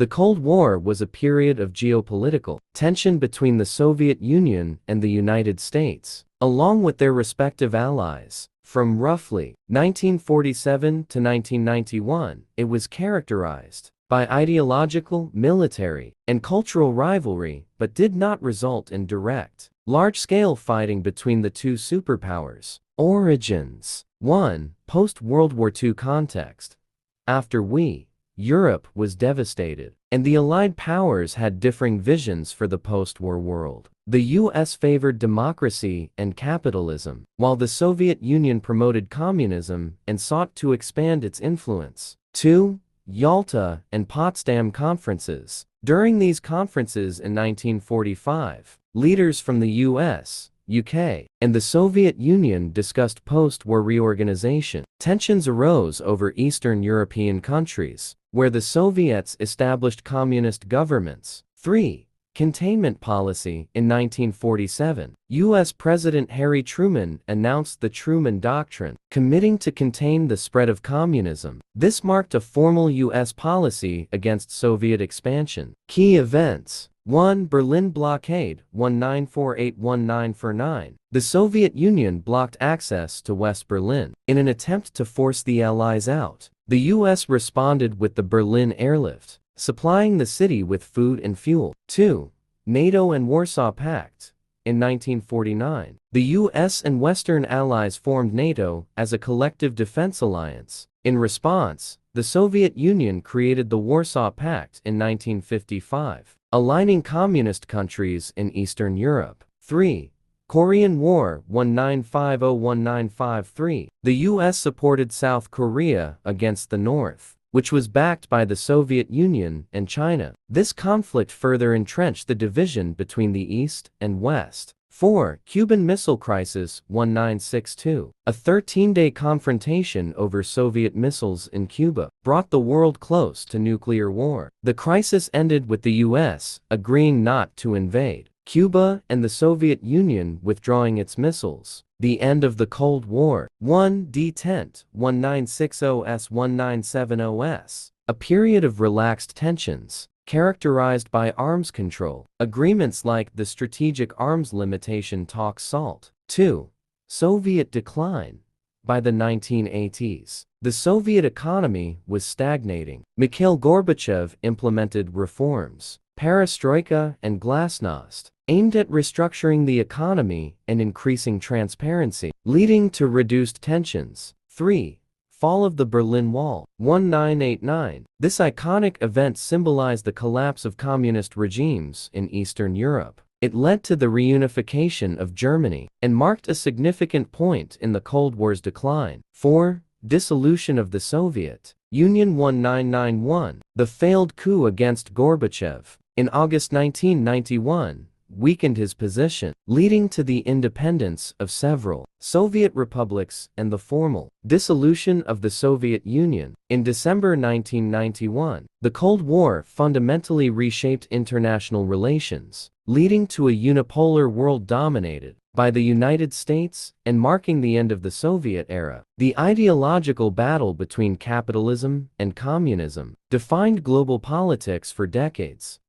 The Cold War was a period of geopolitical tension between the Soviet Union and the United States, along with their respective allies. From roughly 1947 to 1991, it was characterized by ideological, military, and cultural rivalry, but did not result in direct, large-scale fighting between the two superpowers. Origins 1. Post-World War II context. After Europe was devastated, and the Allied powers had differing visions for the post-war world. The U.S. favored democracy and capitalism, while the Soviet Union promoted communism and sought to expand its influence. 2. Yalta and Potsdam conferences. During these conferences in 1945, leaders from the U.S., UK, and the Soviet Union discussed post-war reorganization. Tensions arose over Eastern European countries, where the Soviets established communist governments. 3. Containment policy. In 1947, U.S. President Harry Truman announced the Truman Doctrine, committing to contain the spread of communism. This marked a formal U.S. policy against Soviet expansion. Key events. 1. Berlin blockade, 1948-1949. The Soviet Union blocked access to West Berlin. In an attempt to force the Allies out, the U.S. responded with the Berlin airlift, supplying the city with food and fuel. 2. NATO and Warsaw Pact. In 1949, the U.S. and Western allies formed NATO as a collective defense alliance. In response, the Soviet Union created the Warsaw Pact in 1955, aligning communist countries in Eastern Europe. 3. Korean War, 1950-1953. The U.S. supported South Korea against the North, which was backed by the Soviet Union and China. This conflict further entrenched the division between the East and West. 4. Cuban Missile Crisis, 1962. A 13-day confrontation over Soviet missiles in Cuba brought the world close to nuclear war. The crisis ended with the U.S. agreeing not to invade Cuba and the Soviet Union withdrawing its missiles. The end of the Cold War. 1. Detent, 1960s-1970s. A period of relaxed tensions, characterized by arms control, agreements like the Strategic Arms Limitation talks SALT. 2. Soviet decline. By the 1980s, the Soviet economy was stagnating. Mikhail Gorbachev implemented reforms, perestroika and glasnost, aimed at restructuring the economy and increasing transparency, leading to reduced tensions. 3. Fall of the Berlin Wall, 1989. This iconic event symbolized the collapse of communist regimes in Eastern Europe. It led to the reunification of Germany and marked a significant point in the Cold War's decline. 4. Dissolution of the Soviet Union, 1991. The failed coup against Gorbachev in August 1991 weakened his position, leading to the independence of several Soviet republics and the formal dissolution of the Soviet Union. In December 1991, the Cold War fundamentally reshaped international relations, leading to a unipolar world dominated by the United States and marking the end of the Soviet era. The ideological battle between capitalism and communism defined global politics for decades.